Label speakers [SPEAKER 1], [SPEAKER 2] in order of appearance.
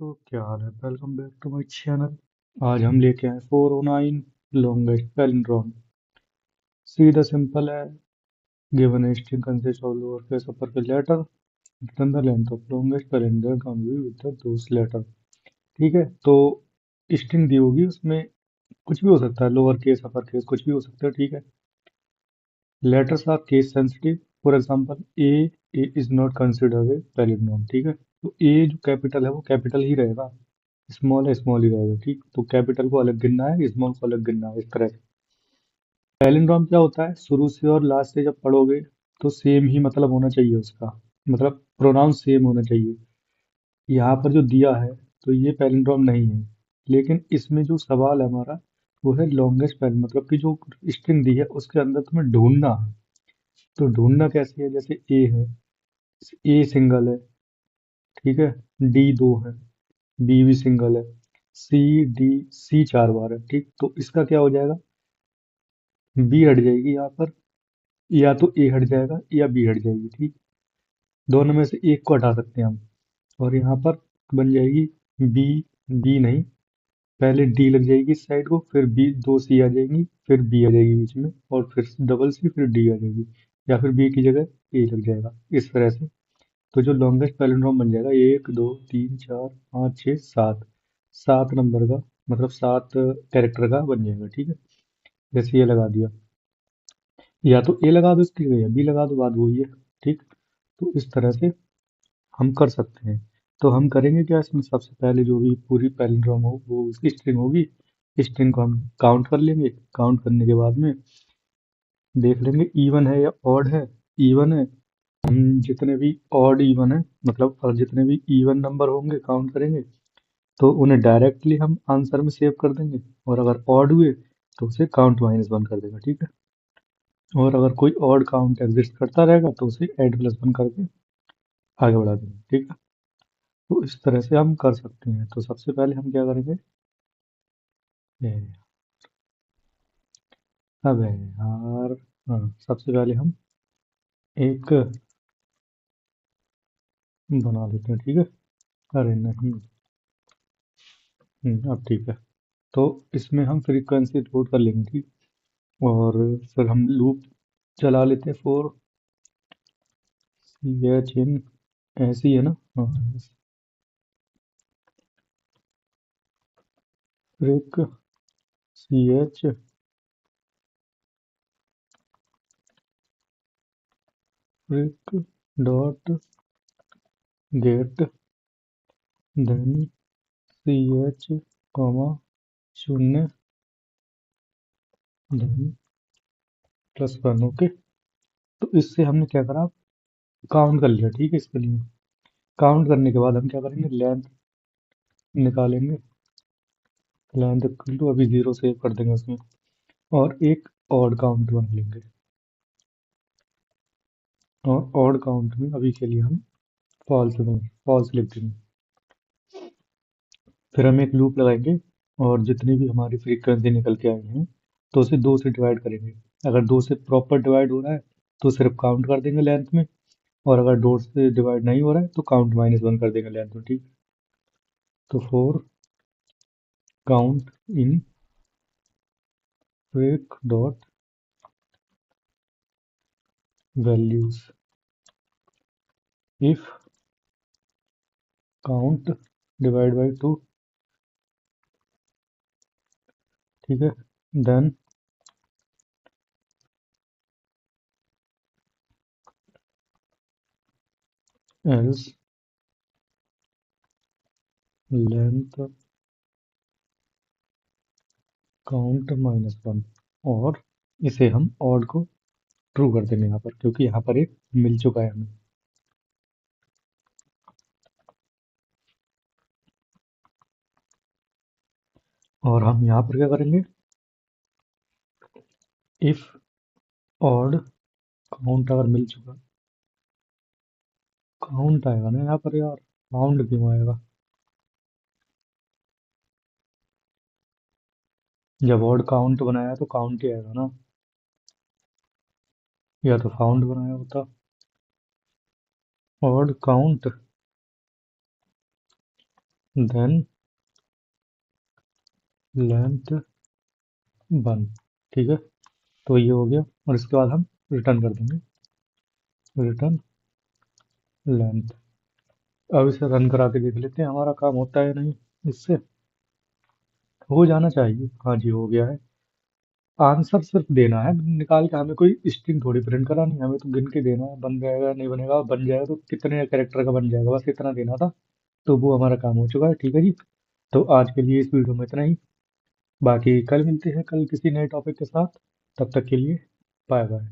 [SPEAKER 1] तो क्या हाल है। Welcome back to my channel. आज हम लेके आए 409 लॉन्गेस्ट पैलिंड्रोम। सीधा सिंपल है। Given a string consists of lowercase uppercase letter, return the length of longest palindrome with those letter। ठीक है, तो स्ट्रिंग दी होगी, उसमें कुछ भी हो सकता है, लोअर केस अपर केस कुछ भी हो सकता है। ठीक है, letters are case sensitive. For example A is not considered a palindrome. ठीक है, तो ए जो कैपिटल है वो कैपिटल ही रहेगा, स्मॉल है स्मॉल ही रहेगा। ठीक, तो कैपिटल को अलग गिनना है, स्मॉल को अलग गिनना है, इस तरह से। पैलिंड्रोम क्या होता है, शुरू से और लास्ट से जब पढ़ोगे तो सेम ही मतलब होना चाहिए उसका, मतलब प्रोनाउन सेम होना चाहिए। यहाँ पर जो दिया है तो ये पैलिंड्रोम नहीं है, लेकिन इसमें जो सवाल है हमारा वो है लॉन्गेस्ट पैल, मतलब कि जो स्ट्रिंग दी है उसके अंदर तुम्हें ढूंढना है। तो ढूंढना कैसे है, जैसे ए है, ए सिंगल है, ठीक है, डी दो है, बी भी सिंगल है, सी डी सी चार बार है। ठीक, तो इसका क्या हो जाएगा, बी हट जाएगी यहाँ पर, या तो ए हट जाएगा या बी हट जाएगी। ठीक, दोनों में से एक को हटा सकते हैं हम, और यहाँ पर बन जाएगी बी, बी नहीं, पहले डी लग जाएगी इस साइड को, फिर बी, दो सी आ जाएंगी, फिर बी आ जाएगी बीच में, और फिर डबल सी, फिर डी आ जाएगी, या फिर बी की जगह ए लग जाएगा, इस तरह से। तो जो लॉन्गेस्ट पैलिंड्रोम बन जाएगा, एक दो तीन चार पाँच छः सात, सात नंबर का, मतलब सात कैरेक्टर का बन जाएगा। ठीक है, जैसे ये लगा दिया, या तो ए लगा दो इसकी जगह, या बी लगा दो, बात वही है। ठीक, तो इस तरह से हम कर सकते हैं। तो हम करेंगे क्या, इसमें सबसे पहले जो भी पूरी पैलिंड्रोम हो वो उसकी स्ट्रिंग होगी, स्ट्रिंग को हम काउंट कर लेंगे। काउंट करने के बाद में देख लेंगे इवन है या ऑड है। इवन है, हम जितने भी ऑड इवन है, मतलब और जितने भी इवन नंबर होंगे काउंट करेंगे, तो उन्हें डायरेक्टली हम आंसर में सेव कर देंगे, और अगर ऑड हुए तो उसे काउंट माइनस वन कर देगा। ठीक है, और अगर कोई ऑड काउंट एग्जिस्ट करता रहेगा तो उसे ऐड प्लस वन करके आगे बढ़ा देंगे। ठीक है, तो इस तरह से हम कर सकते हैं। तो सबसे पहले हम क्या करेंगे, ये, अब है यार, हाँ, सबसे पहले हम एक बना लेते हैं। ठीक है, अरे नहीं, अब ठीक है। तो इसमें हम फ्रीक्वेंसी लोड कर लेंगे। ठीक, और फिर हम लूप चला लेते हैं फोर सी एच इन, ऐसी है ना, हाँ, freq C H freq dot get, then C H comma शून्य, देन प्लस वन। ओके, तो इससे हमने क्या करा, काउंट कर लिया। ठीक है, इसके लिए काउंट करने के बाद हम क्या करेंगे, लेंथ निकालेंगे। लेंथ इक्वल टू, अभी जीरो सेव कर देंगे उसमें, और एक ऑड काउंट बना लेंगे। और ऑड काउंट में अभी के लिए हम फॉल्स देंगे, फॉल्स लिख देंगे। फिर हम एक लूप लगाएंगे, और जितनी भी हमारी फ्रीक्वेंसी निकल के आई हैं तो उसे दो से डिवाइड करेंगे। अगर दो से प्रॉपर डिवाइड हो रहा है तो सिर्फ काउंट कर देंगे लेंथ में, और अगर दो से डिवाइड नहीं हो रहा है तो काउंट माइनस वन कर देंगे लेंथ में। ठीक, तो for count in freq dot values if count divide by two. ठीक है, then else length count minus one, और इसे हम ऑड को ट्रू कर देंगे यहाँ पर, क्योंकि यहाँ पर एक मिल चुका है हमें। और हम यहाँ पर क्या करेंगे, इफ ऑड काउंट अगर मिल चुका, काउंट आएगा ना यहाँ पर यार, काउंट क्यों आएगा, जब ऑड काउंट बनाया तो काउंट ही आएगा ना, या तो फाउंड बनाया होता। Odd count then length 1। ठीक है, तो ये हो गया और इसके बाद हम रिटर्न कर देंगे, रिटर्न लेंथ। अब इसे रन करा के देख लेते हैं हमारा काम होता है नहीं, इससे हो जाना चाहिए। हाँ जी, हो गया है। आंसर सिर्फ देना है निकाल के, हमें कोई स्ट्रिंग थोड़ी प्रिंट करानी है, हमें तो गिन के देना है, बन जाएगा नहीं बनेगा, बन जाएगा तो कितने कैरेक्टर का बन जाएगा, बस इतना देना था। तो वो हमारा काम हो चुका है। ठीक है जी, तो आज के लिए इस वीडियो में इतना ही। बाकी कल मिलते हैं, कल किसी नए टॉपिक के साथ। तब तक के लिए बाय बाय।